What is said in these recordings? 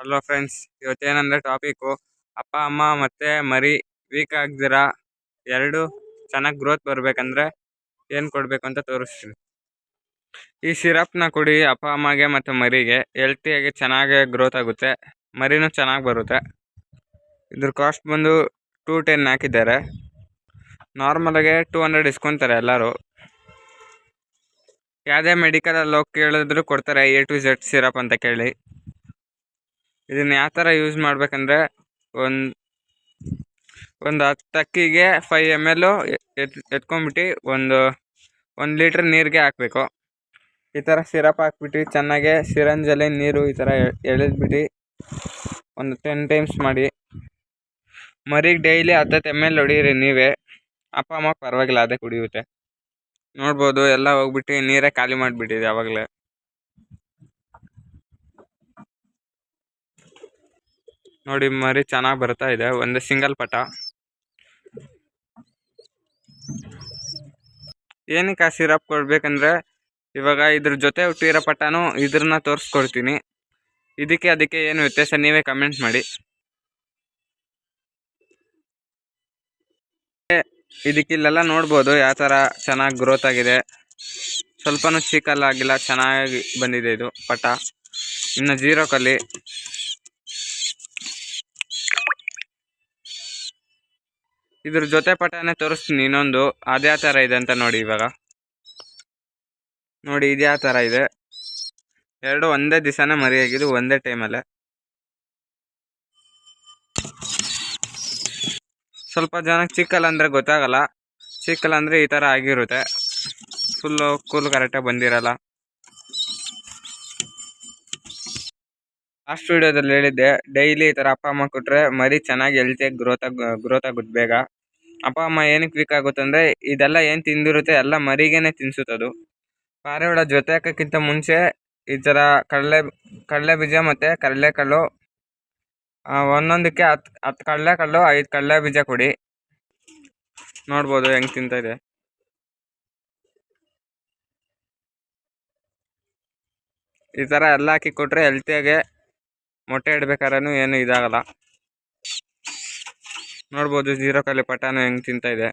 Hello friends, ಇವತ್ತೇನಂದ್ರೆ topic ಅಪ್ಪ ಅಮ್ಮ ಮತ್ತು ಮರಿ ವೀಕ್ ಆಗ್ದಿರ ಎರಡು ಚೆನ್ನಾಗಿ ಗ್ರೋತ್ ಬರಬೇಕಂದ್ರೆ ಏನು ಕೊಡಬೇಕು ಅಂತ ತೋರಿಸ್ತೀನಿ. ಈ ಸಿರಪ್ನ ಕುಡಿ ಅಪ್ಪ ಅಮ್ಮಗೆ ಮತ್ತು ಮರಿಗೆ ಹೆಲ್ತಿಯಾಗಿ ಚೆನ್ನಾಗಿ ಗ್ರೋತ್ ಆಗುತ್ತೆ, ಮರಿನೂ ಚೆನ್ನಾಗಿ ಬರುತ್ತೆ. ಇದ್ರ ಕಾಸ್ಟ್ ಬಂದು 210 ಹಾಕಿದ್ದಾರೆ. ನಾರ್ಮಲಾಗೆ 200 ಇಸ್ಕೊತಾರೆ ಎಲ್ಲರೂ. ಯಾವುದೇ ಮೆಡಿಕಲಲ್ಲಿ ಹೋಗಿ ಕೇಳಿದ್ರು ಕೊಡ್ತಾರೆ A to Z ಸಿರಪ್ ಅಂತ ಕೇಳಿ. ಇದನ್ನು ಯಾವ ಥರ ಯೂಸ್ ಮಾಡಬೇಕಂದ್ರೆ ಒಂದು 10 ಅಕ್ಕಿಗೆ 5 ml ಎತ್ಕೊಂಡ್ಬಿಟ್ಟು ಒಂದು ಲೀಟ್ರ್ ನೀರಿಗೆ ಹಾಕಬೇಕು. ಈ ಥರ ಸಿರಪ್ ಹಾಕ್ಬಿಟ್ಟು ಚೆನ್ನಾಗೆ ಸಿರಂಜಲ್ಲಿ ನೀರು ಈ ಥರ ಎಳೆದ್ಬಿಟ್ಟು ಒಂದು 10 ಟೈಮ್ಸ್ ಮಾಡಿ ಮರಿಗೆ ಡೈಲಿ 10 ml ಹೊಡೀರಿ ನೀವೇ. ಅಪ್ಪ ಅಮ್ಮ ಪರವಾಗಿಲ್ಲ, ಅದೇ ಕುಡಿಯುತ್ತೆ. ನೋಡ್ಬೋದು, ಎಲ್ಲ ಹೋಗ್ಬಿಟ್ಟು ನೀರೇ ಖಾಲಿ ಮಾಡಿಬಿಟ್ಟಿದೆ ಆವಾಗಲೇ. ನೋಡಿ, ಮರಿ ಚೆನ್ನಾಗಿ ಬರ್ತಾ ಇದೆ, ಒಂದು ಸಿಂಗಲ್ ಪಟ. ಏನಕ್ಕೆ ಆ ಸಿರಪ್ ಕೊಡ್ಬೇಕಂದ್ರೆ ಇವಾಗ ಇದ್ರ ಜೊತೆ ಹುಟ್ಟಿರೋ ಪಟನೂ ಇದ್ರನ್ನ ತೋರಿಸ್ಕೊಡ್ತೀನಿ. ಅದಕ್ಕೆ ಏನು ವ್ಯತ್ಯಾಸ ನೀವೇ ಕಮೆಂಟ್ ಮಾಡಿ. ಇದಕ್ಕಿಲ್ಲೆಲ್ಲ ನೋಡ್ಬೋದು ಯಾವ ಥರ ಚೆನ್ನಾಗಿ ಗ್ರೋತ್ ಆಗಿದೆ, ಸ್ವಲ್ಪನೂ ಚಿಕ್ಕಲ್ಲಾಗಿಲ್ಲ, ಚೆನ್ನಾಗಿ ಬಂದಿದೆ ಇದು ಪಟ. ಇನ್ನು 0 ಕಲ್ಲಿ. ಇದ್ರ ಜೊತೆ ಪಟನೇ ತೋರಿಸ್ತೀನಿ ಇನ್ನೊಂದು, ಅದ್ಯಾ ಥರ ಇದೆ ಅಂತ ನೋಡಿ. ಇವಾಗ ನೋಡಿ, ಇದ್ಯಾ ಥರ ಇದೆ. ಎರಡು ಒಂದೇ ದಿವಸನೇ ಮರಿಯಾಗಿದ್ದು, ಒಂದೇ ಟೈಮಲ್ಲೇ. ಸ್ವಲ್ಪ ಜನಕ್ಕೆ ಚಿಕ್ಕಲ್ಲ ಅಂದರೆ ಗೊತ್ತಾಗಲ್ಲ. ಚಿಕ್ಕಲ್ಲ ಅಂದರೆ ಈ ಥರ ಆಗಿರುತ್ತೆ, ಫುಲ್ಲು ಕೂಲ್ ಕರೆಕ್ಟಾಗಿ ಬಂದಿರಲ್ಲ. ಲಾಸ್ಟ್ ವಿಡಿಯೋದಲ್ಲಿ ಹೇಳಿದ್ದೆ, ಡೈಲಿ ಈ ಥರ ಅಪ್ಪ ಅಮ್ಮ ಕೊಟ್ಟರೆ ಮರಿ ಚೆನ್ನಾಗಿ ಹೆಲ್ತಿಯಾಗಿ ಗ್ರೋತ್ ಆಗುತ್ತೆ ಬೇಗ. ಅಪ್ಪ ಅಮ್ಮ ಏನಕ್ಕೆ ವೀಕ್ ಆಗುತ್ತೆ ಅಂದರೆ ಇದೆಲ್ಲ ಏನು ತಿಂದಿರುತ್ತೆ ಎಲ್ಲ ಮರಿಗೇನೆ ತಿನ್ಸುತ್ತದು. ಪಾರಿವಾಳ ಜೊತೆ ಹಾಕೋಕ್ಕಿಂತ ಮುಂಚೆ ಈ ಥರ ಕಡಲೆ ಬೀಜ ಮತ್ತು ಕಡಲೆಕಾಳು ಒಂದೊಂದಕ್ಕೆ 10 ಕಡಲೆಕಾಳು 5 ಕಡಲೆ ಬೀಜ ಕೊಡಿ. ನೋಡ್ಬೋದು ಹೆಂಗೆ ತಿಂತಾಯಿದೆ. ಈ ಥರ ಎಲ್ಲ ಹಾಕಿ ಕೊಟ್ಟರೆ ಹೆಲ್ತಿಯಾಗೆ ಮೊಟ್ಟೆ ಇಡ್ಬೇಕಾದ್ರೂ ಏನು ಇದಾಗಲ್ಲ. ನೋಡ್ಬೋದು 0 ಕಲ್ಲಿ ಪಟಾನು ಹೆಂಗೆ ತಿಂತಾಯಿದೆ.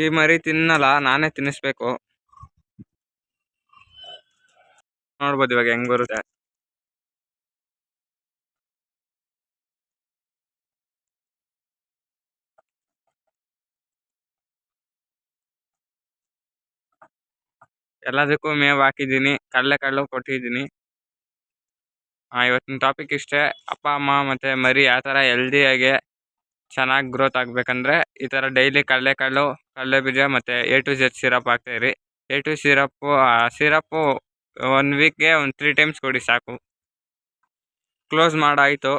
ಈ ಮರಿ ತಿನ್ನಲ್ಲ, ನಾನೇ ತಿನ್ನಿಸ್ಬೇಕು. ನೋಡ್ಬೋದು ಇವಾಗ ಹೆಂಗೆ ಬರುತ್ತೆ. ಎಲ್ಲದಕ್ಕೂ ಮೇವು ಹಾಕಿದ್ದೀನಿ, ಕಡಲೆಕಾಳು ಕೊಟ್ಟಿದ್ದೀನಿ. ಇವತ್ತಿನ ಟಾಪಿಕ್ ಇಷ್ಟೇ. ಅಪ್ಪ ಅಮ್ಮ ಮತ್ತು ಮರಿ ಯಾವ ಥರ ಹೆಲ್ದಿಯಾಗಿ ಚೆನ್ನಾಗಿ ಗ್ರೋತ್ ಆಗಬೇಕಂದ್ರೆ ಈ ಥರ ಡೈಲಿ ಕಡಲೆಕಾಳು, ಕಡಲೆ ಬೀಜ ಮತ್ತು A to Z ಸಿರಪ್ ಹಾಕ್ತಾಯಿರಿ. A to ಸಿರಪ್ಪು 1 ವೀಕ್ಗೆ ಒಂದು 3 ಟೈಮ್ಸ್ ಕೊಡಿ ಸಾಕು. ಕ್ಲೋಸ್ ಮಾಡಾಯಿತು.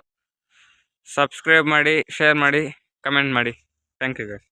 ಸಬ್ಸ್ಕ್ರೈಬ್ ಮಾಡಿ, ಶೇರ್ ಮಾಡಿ, ಕಮೆಂಟ್ ಮಾಡಿ. Thank you guys.